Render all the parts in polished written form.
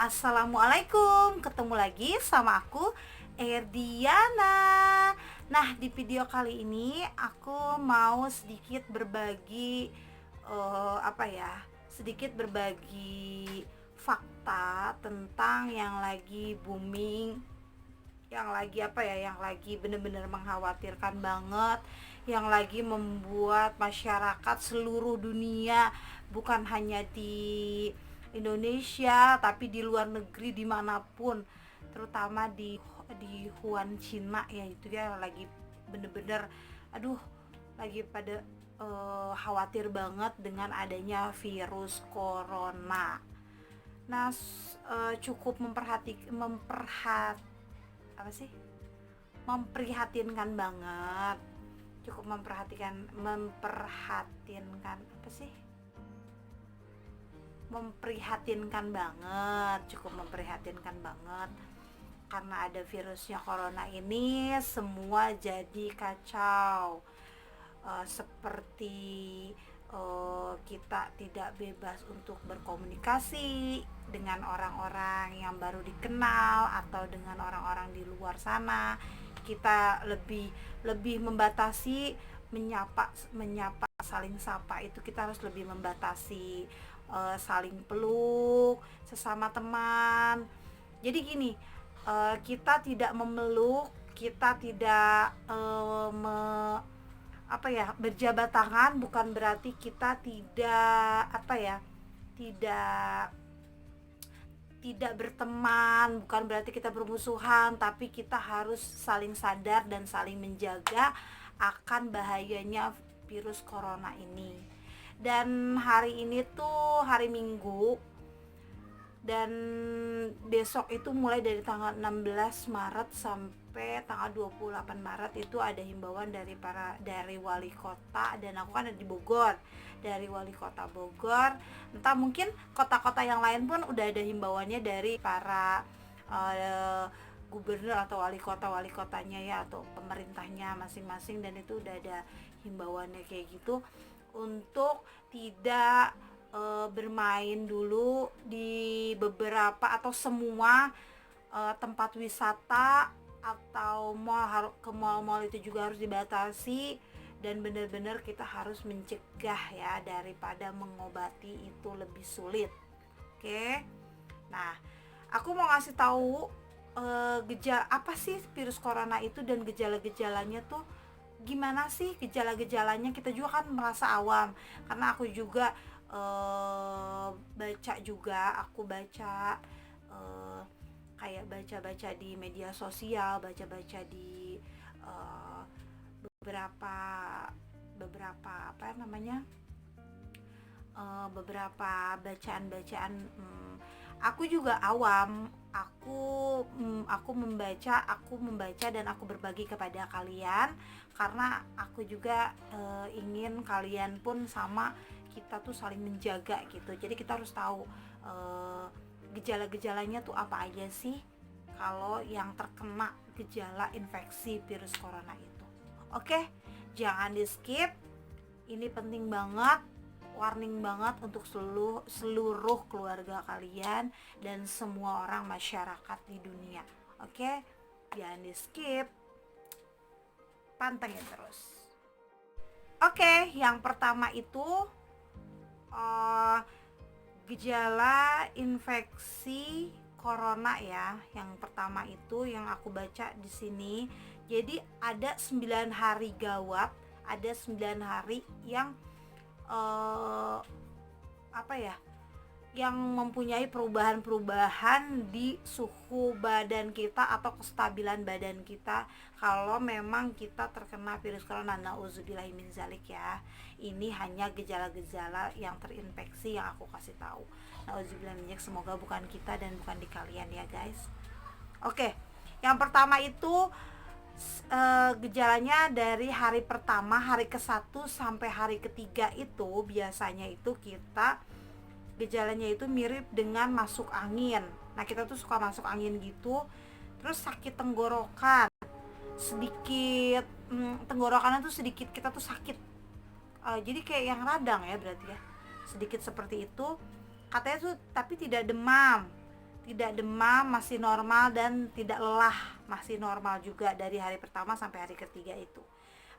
Assalamualaikum, ketemu lagi sama aku Erdiana. Nah, di video kali ini aku mau sedikit berbagi sedikit berbagi fakta tentang yang lagi booming, yang lagi bener-bener mengkhawatirkan banget, yang lagi membuat masyarakat seluruh dunia, bukan hanya di Indonesia tapi di luar negeri dimanapun, terutama di Wuhan Cina ya, itu ya lagi bener-bener aduh, lagi pada khawatir banget dengan adanya virus corona. Nah, cukup apa sih memprihatinkan banget, cukup memprihatinkan banget karena ada virusnya corona ini. Semua jadi kacau, seperti kita tidak bebas untuk berkomunikasi dengan orang-orang yang baru dikenal atau dengan orang-orang di luar sana. Kita lebih membatasi menyapa saling sapa, itu kita harus lebih membatasi, saling peluk sesama teman. Jadi gini, kita tidak memeluk, kita tidak berjabat tangan, bukan berarti kita tidak tidak berteman, bukan berarti kita bermusuhan, tapi kita harus saling sadar dan saling menjaga akan bahayanya virus corona ini. Dan hari ini tuh hari Minggu, dan besok itu mulai dari tanggal 16 Maret sampai tanggal 28 Maret itu ada himbauan dari wali kota, dan aku kan ada di Bogor, dari wali kota Bogor. Entah mungkin kota-kota yang lain pun udah ada himbauannya dari para gubernur atau wali kotanya ya, atau pemerintahnya masing-masing, dan itu udah ada himbauannya kayak gitu untuk tidak bermain dulu di beberapa atau semua tempat wisata atau mall itu juga harus dibatasi. Dan benar-benar kita harus mencegah ya, daripada mengobati itu lebih sulit. Oke. Nah, aku mau ngasih tahu gejala apa sih virus corona itu, dan gejala-gejalanya tuh gimana sih. Gejala-gejalanya kita juga kan merasa awam, karena aku juga aku baca kayak baca di media sosial, baca di beberapa beberapa bacaan-bacaan. Aku juga awam, aku membaca dan aku berbagi kepada kalian, karena aku juga ingin kalian pun sama kita tuh saling menjaga gitu. Jadi kita harus tahu gejala-gejalanya tuh apa aja sih kalau yang terkena gejala infeksi virus corona itu. Oke, jangan di skip, ini penting banget, warning banget untuk seluruh keluarga kalian dan semua orang masyarakat di dunia. Oke, jangan di skip, pantengin terus. Oke, yang pertama itu gejala infeksi corona ya. Yang pertama itu yang aku baca di sini. Jadi ada 9 hari gawat, ada 9 hari yang yang mempunyai perubahan-perubahan di suhu badan kita atau kestabilan badan kita kalau memang kita terkena virus corona. Nauzubillahi min zalik ya. Ini hanya gejala-gejala yang terinfeksi yang aku kasih tahu. Nauzubillahi min zalik, semoga bukan kita dan bukan di kalian ya guys. Oke. Yang pertama itu gejalanya dari hari pertama, hari ke-1 sampai hari ke-3 itu biasanya itu gejalanya itu mirip dengan masuk angin. Nah, kita tuh suka masuk angin gitu, terus sakit tenggorokan sedikit, tenggorokannya tuh sedikit, kita tuh sakit, jadi kayak yang radang ya berarti ya, sedikit seperti itu katanya tuh, tapi tidak demam, tidak demam, masih normal, dan tidak lelah, masih normal juga dari hari pertama sampai hari ketiga itu.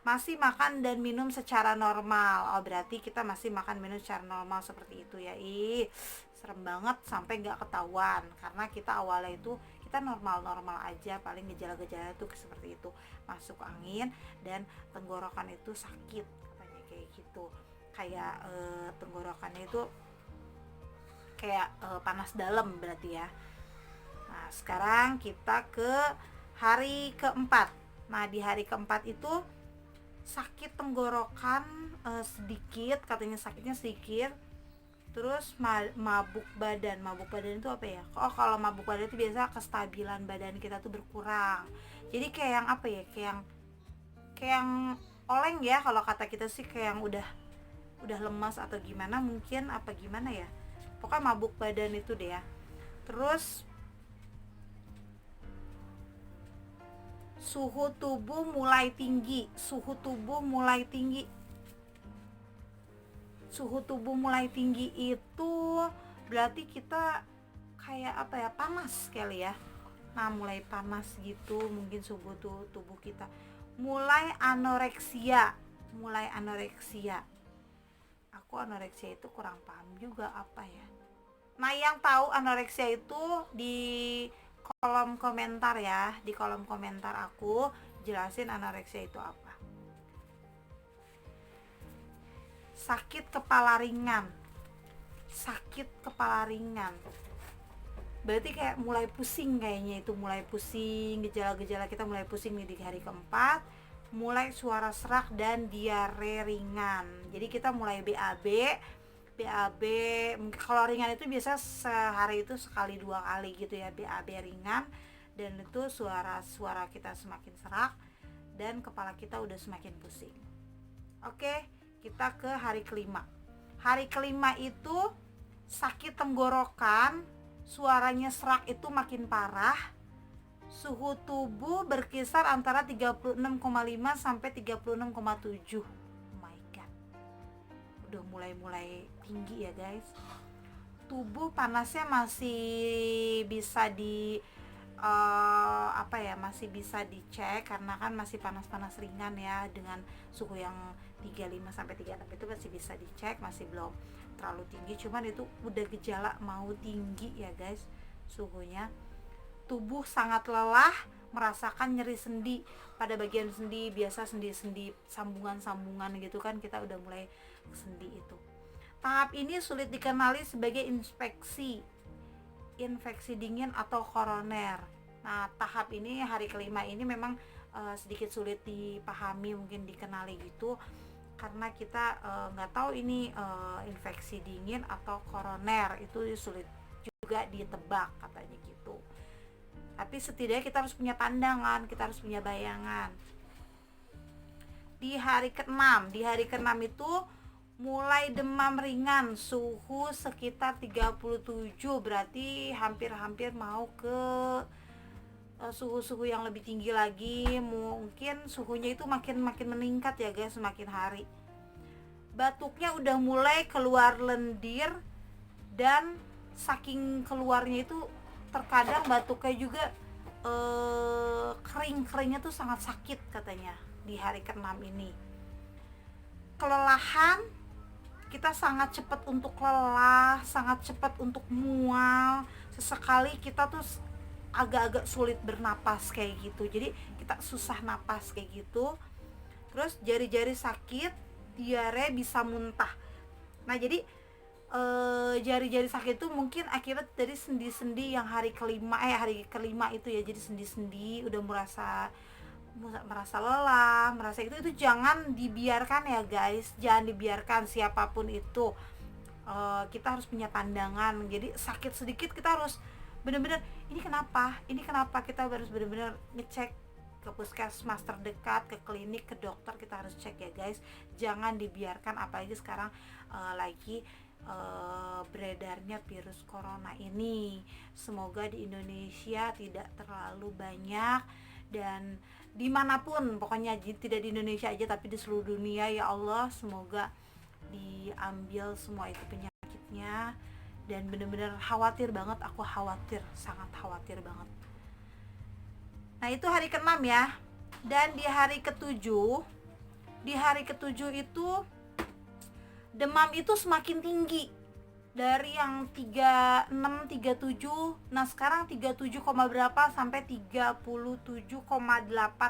Masih makan dan minum secara normal. Oh, berarti kita masih makan minum secara normal seperti itu ya. Ih, serem banget sampai nggak ketahuan karena kita awalnya itu kita normal-normal aja, paling gejala-gejala itu seperti itu, masuk angin dan tenggorokan itu sakit katanya kayak gitu. Kayak tenggorokannya itu kayak panas dalam berarti ya. Nah, sekarang kita ke hari keempat. Nah, di hari keempat itu sakit tenggorokan sedikit, katanya sakitnya sedikit. Terus mabuk badan. Mabuk badan itu apa ya? Oh, kalau mabuk badan itu biasa kestabilan badan kita tuh berkurang. Jadi kayak yang apa ya? Kayak yang oleng ya, kalau kata kita sih kayak yang udah lemas atau gimana mungkin, apa gimana ya, pokoknya mabuk badan itu deh ya. Terus suhu tubuh mulai tinggi. Suhu tubuh mulai tinggi itu berarti kita kayak apa ya, panas kali ya. Nah, mulai panas gitu, mungkin suhu tubuh kita mulai anoreksia. Aku anoreksia itu kurang paham juga apa ya. Nah, yang tahu anoreksia itu di kolom komentar ya. Di kolom komentar aku jelasin anoreksia itu apa. Sakit kepala ringan. Berarti kayak mulai pusing, kayaknya itu mulai pusing, gejala-gejala kita mulai pusing nih di hari keempat. Mulai suara serak dan diare ringan. Jadi kita mulai BAB. Kalau ringan itu biasa sehari itu sekali 2 kali gitu ya, BAB ringan. Dan itu suara kita semakin serak dan kepala kita udah semakin pusing. Oke, kita ke hari kelima. Hari kelima itu sakit tenggorokan, suaranya serak itu makin parah. Suhu tubuh berkisar antara 36,5 sampai 36,7. Oh my god. Udah mulai tinggi ya, guys. Tubuh panasnya masih bisa masih bisa dicek karena kan masih panas-panas ringan ya, dengan suhu yang 35 sampai 36 itu masih bisa dicek, masih belum terlalu tinggi, cuman itu udah gejala mau tinggi ya guys suhunya. Tubuh sangat lelah, merasakan nyeri sendi pada bagian sendi, biasa sendi-sendi sambungan-sambungan gitu kan, kita udah mulai sendi itu. Tahap ini sulit dikenali sebagai infeksi dingin atau koroner. Nah, tahap ini hari kelima ini memang sedikit sulit dipahami, mungkin dikenali gitu, karena kita nggak tahu ini infeksi dingin atau koroner, itu sulit juga ditebak katanya gitu. Tapi setidaknya kita harus punya pandangan, kita harus punya bayangan. Di hari ke-6 itu mulai demam ringan, suhu sekitar 37, berarti hampir-hampir mau ke suhu-suhu yang lebih tinggi lagi. Mungkin suhunya itu makin meningkat ya guys, semakin hari. Batuknya udah mulai keluar lendir, dan saking keluarnya itu terkadang batuknya juga kering-keringnya tuh sangat sakit katanya di hari ke-6 ini. Kelelahan, kita sangat cepat untuk lelah, sangat cepat untuk mual. Sesekali kita tuh agak-agak sulit bernapas kayak gitu, jadi kita susah napas kayak gitu. Terus jari-jari sakit, diare, bisa muntah. Nah, jadi jari-jari sakit itu mungkin akibat dari sendi-sendi yang hari kelima itu ya. Jadi sendi-sendi udah merasa lelah, merasa itu jangan dibiarkan ya guys, jangan dibiarkan siapapun itu. Kita harus punya pandangan. Jadi sakit sedikit kita harus benar-benar ini kenapa, kita harus benar-benar ngecek ke puskesmas terdekat, ke klinik, ke dokter, kita harus cek ya guys. Jangan dibiarkan, apalagi sekarang lagi beredarnya virus corona ini. Semoga di Indonesia tidak terlalu banyak, dan dimanapun, pokoknya tidak di Indonesia aja tapi di seluruh dunia ya Allah, semoga diambil semua itu penyakitnya dan bener-bener khawatir banget, aku khawatir, sangat khawatir banget. Nah itu hari ke-6 ya. Dan di hari ke-7 itu demam itu semakin tinggi dari yang 36, 37. Nah sekarang 37, berapa sampai 37,8,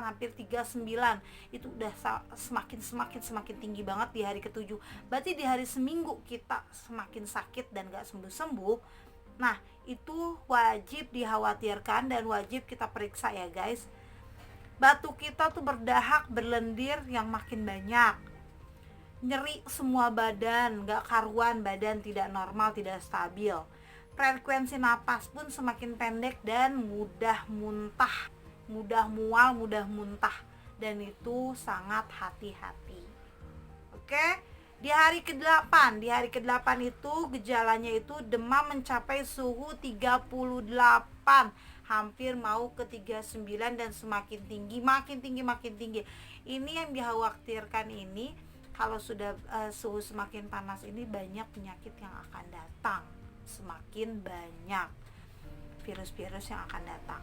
hampir 39. Itu udah semakin tinggi banget di hari ke-7. Berarti di hari seminggu kita semakin sakit dan gak sembuh-sembuh. Nah itu wajib dikhawatirkan dan wajib kita periksa ya guys. Batuk kita tuh berdahak, berlendir yang makin banyak, nyeri semua badan, gak karuan, badan tidak normal, tidak stabil. Frekuensi napas pun semakin pendek dan mudah muntah, mudah mual, mudah muntah. Dan itu sangat hati-hati. Oke, di hari ke-8 itu gejalanya itu demam mencapai suhu 38, hampir mau ke 39 dan semakin tinggi, makin tinggi. Ini yang dikhawatirkan ini, kalau sudah suhu semakin panas ini banyak penyakit yang akan datang, semakin banyak virus-virus yang akan datang.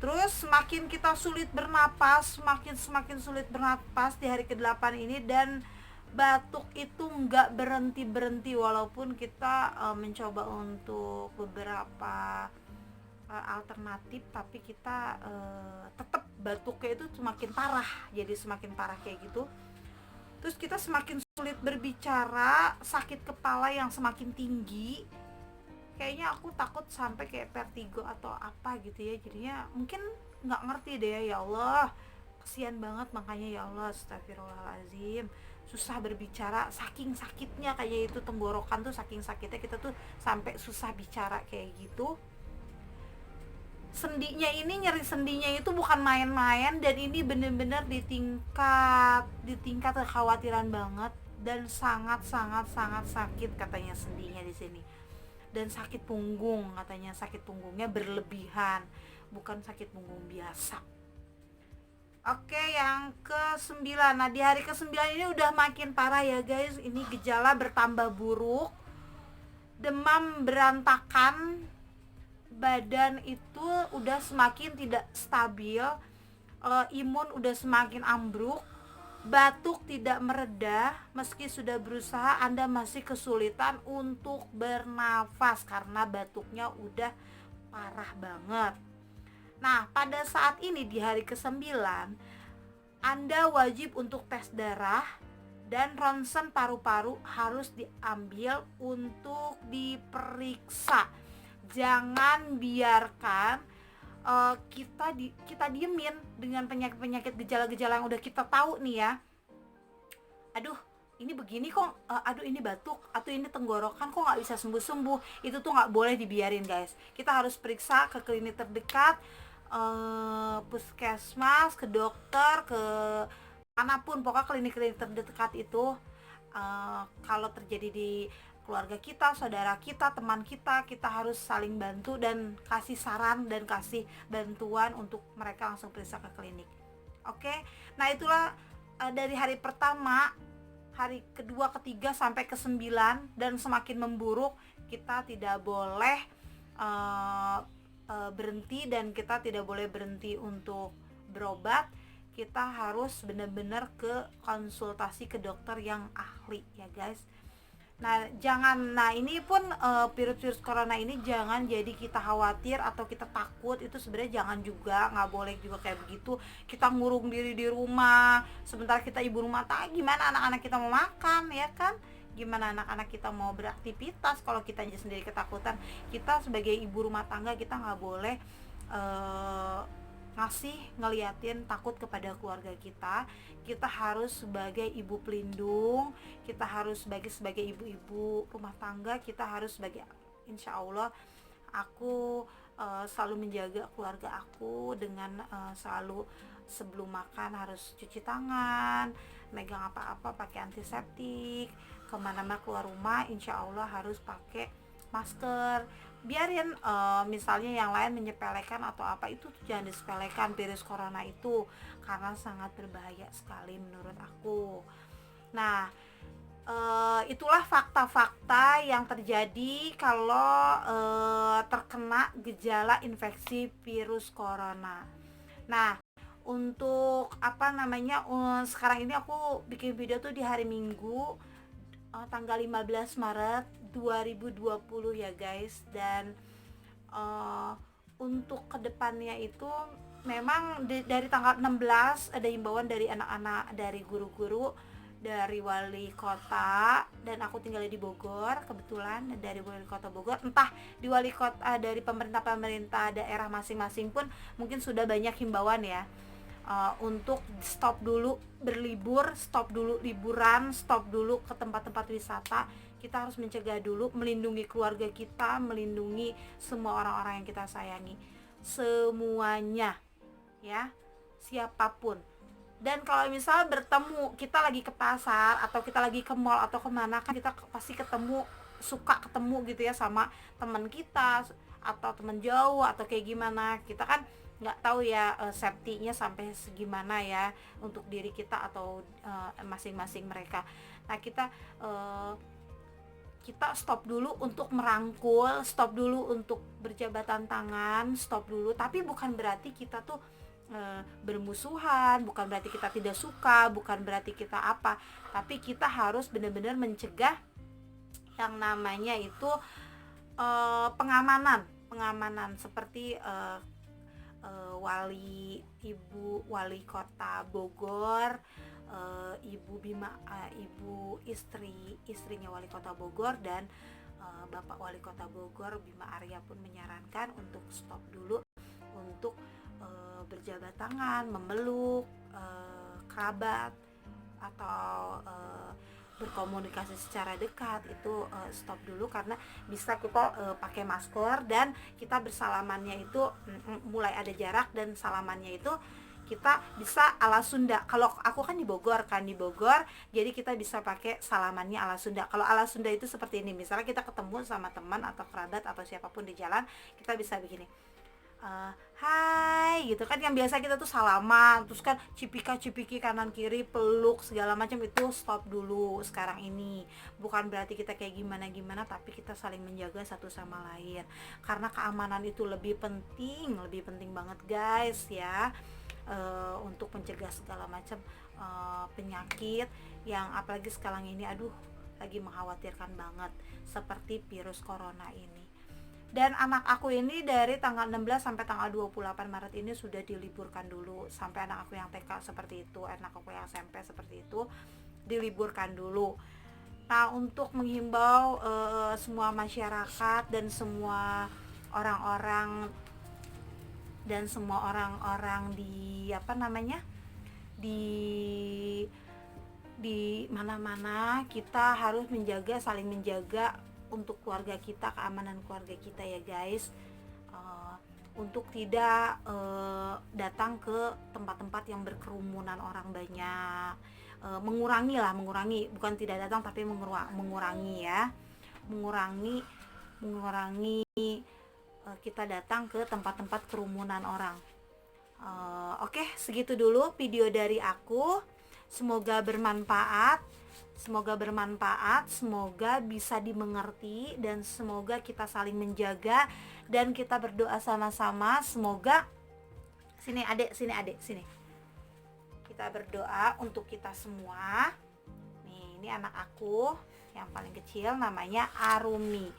Terus semakin kita sulit bernapas, semakin sulit bernapas di hari ke-8 ini, dan batuk itu nggak berhenti walaupun kita mencoba untuk beberapa alternatif, tapi kita tetap batuknya itu semakin parah, jadi semakin parah kayak gitu. Terus kita semakin sulit berbicara, sakit kepala yang semakin tinggi. Kayaknya aku takut sampai kayak vertigo atau apa gitu ya, jadinya mungkin nggak ngerti deh. Ya Allah, kasihan banget, makanya ya Allah, astagfirullahaladzim, susah berbicara saking sakitnya, kayak itu tenggorokan tuh saking sakitnya kita tuh sampai susah bicara kayak gitu. Sendinya ini, nyeri sendinya itu bukan main-main, dan ini bener-bener di tingkat kekhawatiran banget, dan sangat sakit katanya sendinya di sini. Dan sakit punggung, katanya sakit punggungnya berlebihan, bukan sakit punggung biasa. Oke, yang ke-9. Nah di hari ke-9 ini udah makin parah ya guys. Ini gejala bertambah buruk, demam berantakan, badan itu udah semakin tidak stabil, imun udah semakin ambruk, batuk tidak mereda. Meski sudah berusaha, Anda masih kesulitan untuk bernafas karena batuknya udah parah banget. Nah pada saat ini di hari ke-9 Anda wajib untuk tes darah, dan ronsen paru-paru harus diambil untuk diperiksa. Jangan biarkan kita diemin dengan penyakit gejala-gejala yang udah kita tahu nih ya. Aduh ini begini kok, aduh ini batuk, atau ini tenggorokan kok nggak bisa sembuh-sembuh. Itu tuh nggak boleh dibiarin guys. Kita harus periksa ke klinik terdekat, puskesmas, ke dokter, ke manapun, pokoknya klinik-klinik terdekat itu. Kalau terjadi di keluarga kita, saudara kita, teman kita, kita harus saling bantu dan kasih saran dan kasih bantuan untuk mereka langsung periksa ke klinik. Oke, nah itulah dari hari pertama, hari kedua, ketiga sampai ke-9, dan semakin memburuk. Kita tidak boleh berhenti, dan kita tidak boleh berhenti untuk berobat. Kita harus benar-benar ke konsultasi ke dokter yang ahli ya guys. Nah ini pun virus corona ini jangan jadi kita khawatir atau kita takut. Itu sebenarnya jangan juga, nggak boleh juga kayak begitu. Kita ngurung diri di rumah, sementara kita ibu rumah tangga, gimana anak-anak kita mau makan ya kan? Gimana anak-anak kita mau beraktivitas kalau kita sendiri ketakutan? Kita sebagai ibu rumah tangga, kita nggak boleh ngeliatin takut kepada keluarga kita. Kita harus sebagai ibu pelindung, kita harus sebagai ibu-ibu rumah tangga, kita harus sebagai, insya Allah aku selalu menjaga keluarga aku dengan selalu sebelum makan harus cuci tangan, megang apa-apa pakai antiseptik, kemana-mana keluar rumah insya Allah harus pakai masker. Biarin misalnya yang lain menyepelekan atau apa, itu jangan disepelekan virus corona itu, karena sangat berbahaya sekali menurut aku. Nah itulah fakta-fakta yang terjadi kalau terkena gejala infeksi virus corona. Nah, untuk apa namanya, sekarang ini aku bikin video tuh di hari Minggu, tanggal 15 Maret 2020 ya guys. Dan untuk kedepannya itu memang dari tanggal 16 ada himbauan dari anak-anak, dari guru-guru, dari wali kota, dan aku tinggal di Bogor kebetulan. Dari wali kota Bogor, entah di wali kota, dari pemerintah daerah masing-masing pun mungkin sudah banyak himbauan ya, untuk stop dulu berlibur, stop dulu liburan, stop dulu ke tempat-tempat wisata. Kita harus mencegah dulu, melindungi keluarga kita, melindungi semua orang-orang yang kita sayangi, semuanya ya, siapapun. Dan kalau misalnya bertemu, kita lagi ke pasar atau kita lagi ke mall atau kemana, kan kita pasti suka ketemu gitu ya sama teman kita atau teman jauh atau kayak gimana. Kita kan nggak tahu ya safety-nya sampai segimana ya untuk diri kita atau masing-masing mereka. Nah, kita stop dulu untuk merangkul, stop dulu untuk berjabatan tangan, stop dulu. Tapi bukan berarti kita tuh bermusuhan, bukan berarti kita tidak suka, bukan berarti kita apa. Tapi kita harus benar-benar mencegah yang namanya itu pengamanan seperti wali kota Bogor, ibu istrinya wali kota Bogor, dan bapak wali kota Bogor Bima Arya pun menyarankan untuk stop dulu untuk berjabat tangan, memeluk kerabat atau berkomunikasi secara dekat. Itu stop dulu, karena bisa kita pakai masker dan kita bersalamannya itu mulai ada jarak, dan salamannya itu kita bisa ala Sunda. Kalau aku kan di Bogor, jadi kita bisa pakai salamannya ala Sunda. Kalau ala Sunda itu seperti ini, misalnya kita ketemu sama teman atau kerabat atau siapapun di jalan, kita bisa begini, hai gitu kan, yang biasa kita tuh salaman, terus kan cipika-cipiki kanan kiri, peluk segala macam. Itu stop dulu sekarang ini. Bukan berarti kita kayak gimana-gimana, tapi kita saling menjaga satu sama lain, karena keamanan itu lebih penting banget guys ya, untuk mencegah segala macam penyakit yang apalagi sekarang ini lagi mengkhawatirkan banget, seperti virus corona ini. Dan anak aku ini dari tanggal 16 sampai tanggal 28 Maret ini sudah diliburkan dulu. Sampai anak aku yang TK seperti itu, anak aku yang SMP seperti itu, diliburkan dulu. Nah, untuk menghimbau semua masyarakat dan semua orang-orang di di mana-mana, kita harus saling menjaga untuk keluarga kita, keamanan keluarga kita ya guys, untuk tidak datang ke tempat-tempat yang berkerumunan orang banyak, mengurangi, bukan tidak datang tapi mengurangi ya, mengurangi kita datang ke tempat-tempat kerumunan orang. Oke, segitu dulu video dari aku. Semoga bermanfaat, semoga bisa dimengerti, dan semoga kita saling menjaga, dan kita berdoa sama-sama. Semoga sini kita berdoa untuk kita semua. Nih, ini anak aku yang paling kecil, namanya Arumi.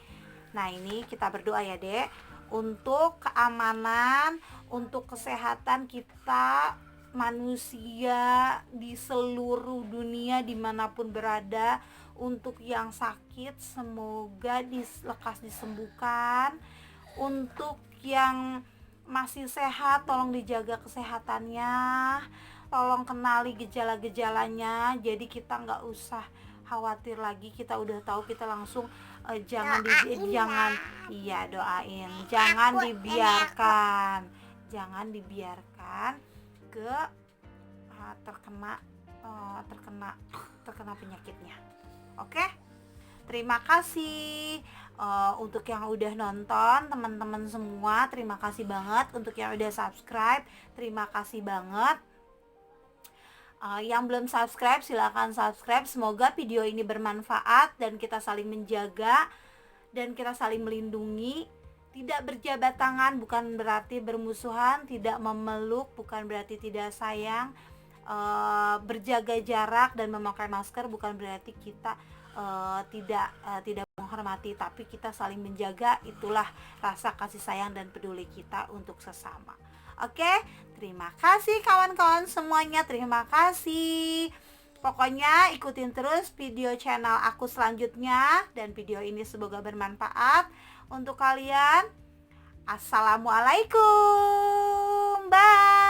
Nah, ini kita berdoa ya Dek, untuk keamanan, untuk kesehatan kita manusia di seluruh dunia dimanapun berada. Untuk yang sakit semoga lekas disembuhkan, untuk yang masih sehat tolong dijaga kesehatannya, tolong kenali gejala-gejalanya, jadi kita nggak usah khawatir lagi. Kita udah tahu, kita langsung jangan dibiarkan ke terkena penyakitnya. Oke? Terima kasih untuk yang udah nonton, teman-teman semua. Terima kasih banget untuk yang udah subscribe. Terima kasih banget. Yang belum subscribe silahkan subscribe. Semoga video ini bermanfaat dan kita saling menjaga dan kita saling melindungi. Tidak berjabat tangan bukan berarti bermusuhan, tidak memeluk bukan berarti tidak sayang. Berjaga jarak dan memakai masker bukan berarti kita tidak menghormati, tapi kita saling menjaga. Itulah rasa kasih sayang dan peduli kita untuk sesama. Oke, terima kasih kawan-kawan semuanya, terima kasih. Pokoknya ikutin terus video channel aku selanjutnya, dan video ini semoga bermanfaat untuk kalian. Assalamualaikum, bye.